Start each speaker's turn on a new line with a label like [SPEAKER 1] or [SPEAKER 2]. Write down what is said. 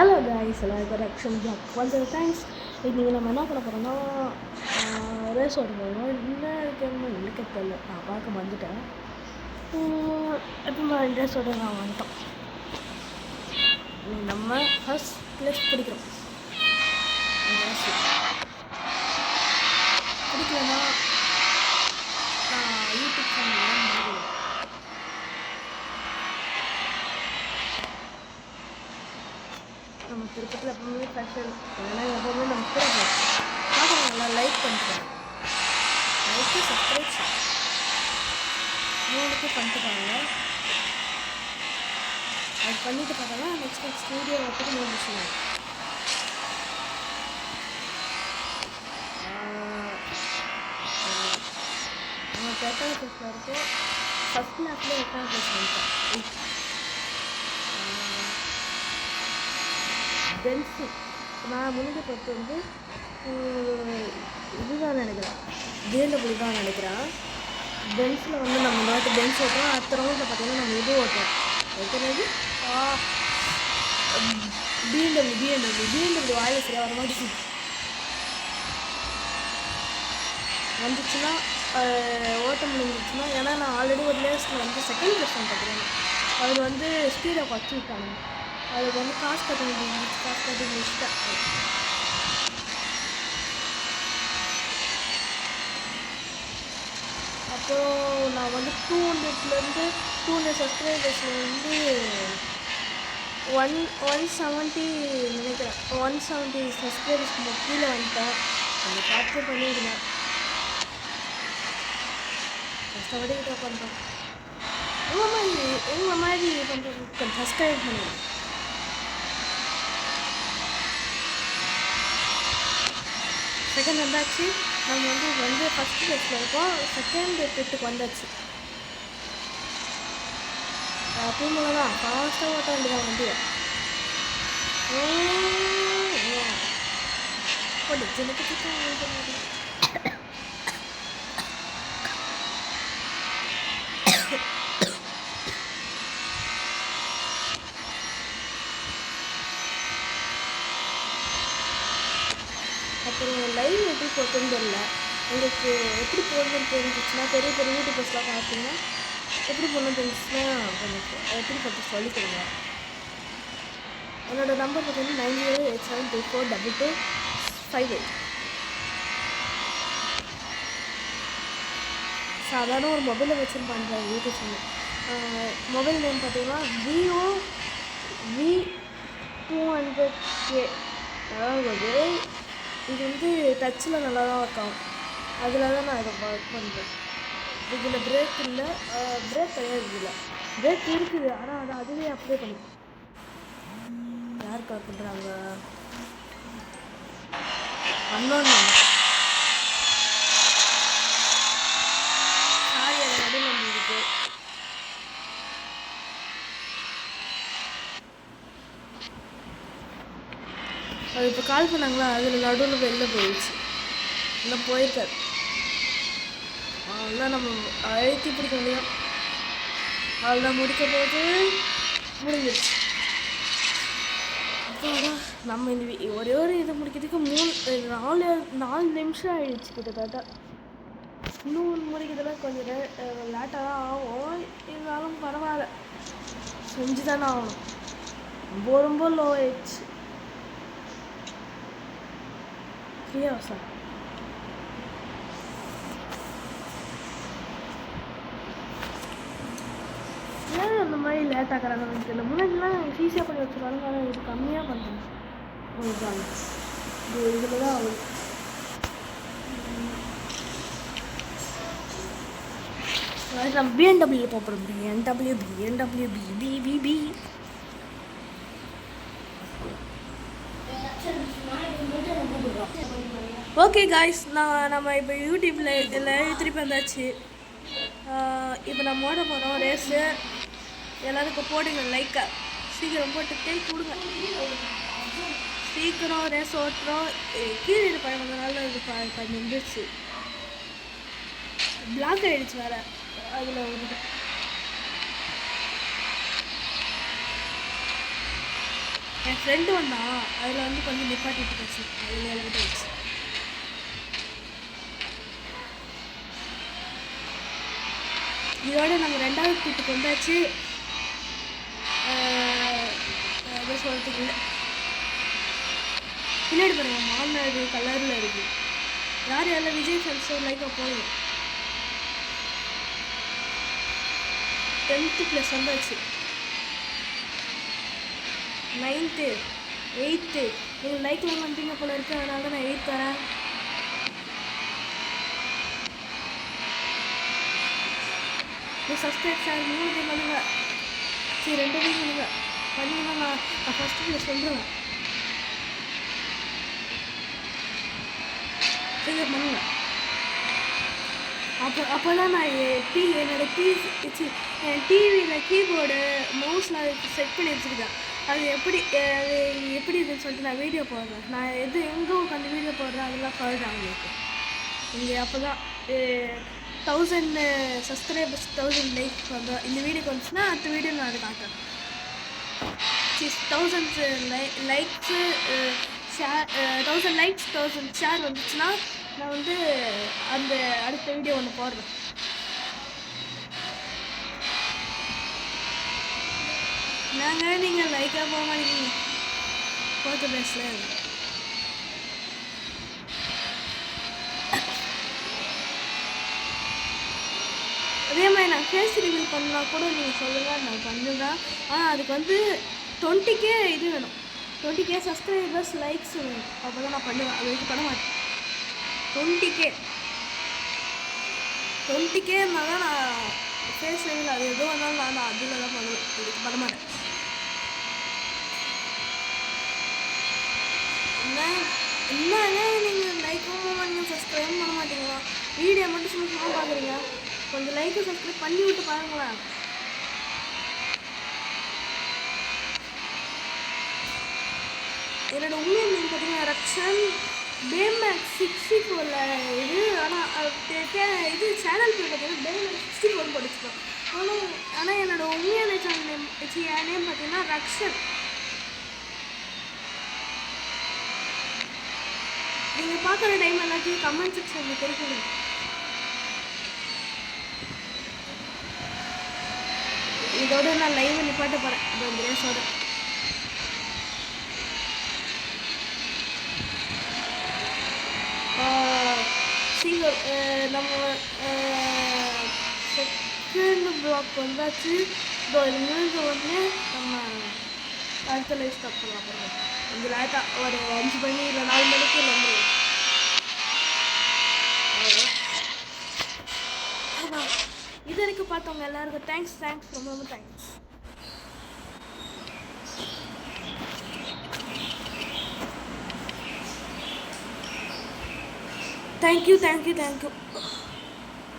[SPEAKER 1] Hello guys, எல்லாருக்கும் action block வந்து thanks. இன்றைக்கி நம்ம என்ன பண்ண போகிறோம்னா ரேஸ் ஓட்ட போகிறோம். என்ன இருக்குன்னு எனக்கு தெரியல, நான் பார்க்க வந்துட்டேன். எப்போ நான் ரேஸ் ஓட்ட நான் வந்துட்டோம். நம்ம ஃபர்ஸ்ட் ப்ளேஸ் பிடிக்கிறோம். பிடிக்கலன்னா நான் யூடியூப் சேனல்லாம் மாறிடுவேன். நம்ம திருப்பத்தில் எப்பவுமே ஸ்பெஷல், ஏன்னா எப்பவுமே நம்ம கூட பார்க்குறவங்க லைக் பண்ணிட்டுருக்காங்க, லைக்கு சப்ஸ்கிரைப் மூணுக்கு பண்ணிட்டுருக்காங்க. அது பண்ணிட்டு பார்த்தோன்னா நெக்ஸ்ட் வீடியோ வரத்துக்கு 3 விஷயம். நம்ம 8ஆவது ப்ளேஸில் இருக்கோம். ஃபஸ்ட் மேட்ச்லேயே 8ஆவது ப்ளேஸ் வந்துட்டோம். பென்ஸு நான் முன்னாடி பொறுத்து வந்து இதுதான் நினைக்கிறேன், BMW தான் நினைக்கிறேன். பென்ஸில் வந்து நம்ம இந்த வாட்டி பென்ஸ் ஓட்டுறோம். அடுத்த ரவுண்டில் பார்த்தீங்கன்னா நம்ம இது ஓட்டுறோம். எத்தனைது BMW வாயில் சரியாக வர மாதிரி வந்துச்சுன்னா ஓட்ட முடிஞ்சிச்சுன்னா, ஏன்னா நான் ஆல்ரெடி ஒரு லேஸில் வந்து செகண்ட் ப்ளேஸ் பார்த்துக்கிறேன். அதில் வந்து ஸ்பீடை குறைச்சி விட்டாங்க. அதுக்கு வந்து காசு கட்டி முடிச்சுட்டேன். அப்போது நான் வந்து 200 சப்ஸ்கிரைபர்ஸில் வந்து 170 நினைக்கிறேன், 170 சப்ஸ்கிரைபர்ஸ் கீழே வந்துட்டேன். அந்த பார்த்து பண்ணியிருந்தேன். கஷ்டப்பட்டு கிட்ட பண்ணுறோம். உங்கள் மாதிரி பண்ணுறதுக்கு சப்ஸ்கிரைப் பண்ணுவேன். செகண்ட் வந்தாச்சு. நம்ம வந்து ஃபஸ்ட் ப்ளேஸில் இருக்கோம். செகண்ட் பிட்டுக்கு வந்தாச்சு. தூங்கல தான் ஃபாஸ்ட்டாக ஓட்ட வேண்டியதான் வண்டியை. போட்டு சின்ன அப்புறம் லைவ் எப்படி போட்டுன்னு தெரியல. உங்களுக்கு எப்படி போடணும்னு தெரிஞ்சிச்சுன்னா, பெரிய யூடியூபர்ஸ்லாம் பார்த்தீங்கன்னா எப்படி போடணும்னு தெரிஞ்சிச்சுன்னா எனக்கு எப்படி போட்டு சொல்லிக் கொடுங்க. என்னோடய நம்பர் பார்த்தீங்கன்னா 9087242258. சாதாரண ஒரு மொபைலில் வச்சுன்னு பண்ணுறேன் யூடியூப் சேனல். மொபைல் நேம் பார்த்தீங்கன்னா Vivo V200K. அதாவது இது வந்து டச்சில் நல்லா தான் ஒர்க் ஆகும். அதில் தான் நான் இதை ஒர்க் பண்ணுறேன். இதில் பிரேக் இல்லை, பிரேக் கிடையாது. இதில் பிரேக் இருக்குது, ஆனால் அதை அதுவே அப்ளை பண்ணி. யார் கால் பண்ணுறாங்க? அண்ணன் சாரி, அதை நடுவில் வந்துருக்கு. அது இப்போ கால் பண்ணாங்களா, அதில் நடுவில் வெளில போயிடுச்சு. இல்லை போயிருக்காரு. அதெல்லாம் நம்ம அழுத்தி பிடிக்க முடியும். அதெல்லாம் முடிக்க போது முடிஞ்சிடுச்சு. அப்புறம் நம்ம இந்த ஒரே ஒரு இதை முடிக்கிறதுக்கு 4 நிமிஷம் ஆகிடுச்சு கிட்டத்தட்ட. இன்னும் முடிக்கிறதுலாம் கொஞ்சம் லேட்டாக தான் ஆகும். இருந்தாலும் பரவாயில்ல, செஞ்சு தானே ஆகணும். ரொம்ப லோ ஆயிடுச்சு. ஃப்ரீயாக சார் ஏன் அந்த மாதிரி லேட் ஆகிறாங்கன்னு தெரியல. முன்னாடிலாம் ஈஸியாக பண்ணி வச்சுருவாங்க, ஆனால் இது கம்மியாக பண்ணுறாங்க. இதில் தான் ஆகுது. நம்ம BMW போகிறோம். BMW ஓகே காய்ஸ், நம்ம இப்போ யூடியூப்பில் எல்லாம் திருப்பி வந்தாச்சு. இப்போ நம்ம ஓட போகிறோம் ரேஸு. எல்லாருக்கும் போடுங்க லைக்கை, சீக்கிரம் போட்டு கேள்வி கொடுங்க. சீக்கிரம் ரேஸ் ஓட்டுறோம். கீழே இது பண்ணதுனால இது பண்ணிருந்துச்சு, பிளாக் ஆகிடுச்சு வேறு. அதில் ஒரு என் ஃப்ரெண்டு வந்தான், அதில் வந்து கொஞ்சம் நிப்பாட்டிட்டு பேசு, அதில் எழுதிட்டு வச்சு. இதோட நாங்கள் 2வது வீட்டுக்கு வந்தாச்சு. எதை சொல்கிறதுக்கு இல்லை. பின்னாடி பாருங்கள், மாநாடு கலரில் இருக்குது. யார் யாரெல்லாம் விஜய் ஃபேன்ஸோ லைக்காக போகுது. 10th+ வந்தாச்சு. 9th 8th நீங்கள் லைக்லாம் பண்ணுறீங்க போல இருக்கு, அதனால தான் நான் 8th தரேன். சப்ஸ்கிரைப் சார் 3 பேர் பண்ணுங்க, சரி 2 பேர் பண்ணுங்க. பண்ணிங்கன்னா நான் ஃபஸ்ட்டு சொல்லுவேன். சரி பண்ணுங்க. அப்போ தான் நான் என்னோட என் டிவியில் கீபோர்டு மவுஸில் செட் பண்ணி வச்சுருக்கேன். அது எப்படி இதுன்னு சொல்லிட்டு நான் வீடியோ போடுறேன். நான் எங்கே உட்காந்து வீடியோ போடுறேன் அதெல்லாம் சொல்கிறேன் அவங்களுக்கு. இங்கே அப்போ தான் 1000 சப்ஸ்கிரைபர்ஸ் 1000 லைக்ஸ் வந்தோம். இந்த வீடியோக்கு வந்துச்சுன்னா அடுத்த வீடியோ நான் அதை காட்டுறேன். 1000 லைக்ஸு ஷேர் 1000 லைக்ஸ் 1000 ஷேர் வந்துச்சுன்னா நான் வந்து அந்த அடுத்த வீடியோ ஒன்று போடுறேன். நீங்கள் லைக்காக போக மாட்டேங்க, போட்டு பேசல. அதே மாதிரி நான் ஃபேஸ் ரிவீல் பண்ணால் கூட நீங்கள் சொல்லுங்கள், நான் பண்ணுவேன். ஆனால் அதுக்கு வந்து 20K இது வேணும், 20K சப்ஸ்கிரைபர்ஸ் லைக்ஸ் வேணும். அப்போ தான் நான் பண்ணுவேன். அது வரைக்கும் பண்ண மாட்டேன். 20K இருந்தால் தான் நான் ஃபேஸ் ரிவீல் அது எதுவும் இருந்தாலும் நான் அதில் தான் பண்ணுவேன். இதுக்கு பண்ண மாட்டேன். என்னங்க நீங்கள் லைக்கும் பண்ண மாட்டீங்க, சப்ஸ்கிரைபும் பண்ண மாட்டீங்களா? வீடியோ மட்டும் சும்மா பார்க்குறீங்க. கொஞ்சம் லைக்கு சப்ஸ்கிரைப் பண்ணி விட்டு பாருங்களேன். என்னோட உண்மையை நேம் பார்த்தீங்கன்னா ரக்ஷன் பேமேக்ஸ் 64 இது. ஆனால் இது சேனல் பேர் பார்த்தீங்கன்னா பேமேக்ஸ் 64 படிச்சுக்கோம். ஆனால் என்னோட உண்மையான சேனல் நேம் என் நேம் பார்த்தீங்கன்னா ரக்ஷன். நீங்கள் பார்க்குற டைம் எல்லாத்தையும் கமெண்ட் செக்ஷனில் தெரிவிக்கணும். இதோட நான் லைவ் நிப்பாட்ட போகிறேன். இந்த ரேஸோட நம்ம செகண்ட் பிளாக் வந்தாச்சு. இது முடிஞ்ச உடனே நம்ம அடுத்த லைவ் ஸ்டார்ட் பண்ணலாம். பாருங்கள், கொஞ்சம் லேட்டாக ஒரு 5 மணி இல்லை 4 மணிக்கு வந்துடும். இது வரைக்கும் பார்த்தவங்க எல்லாருக்கும் தேங்க்ஸ், ரொம்ப தேங்க்ஸ். தேங்க்யூ.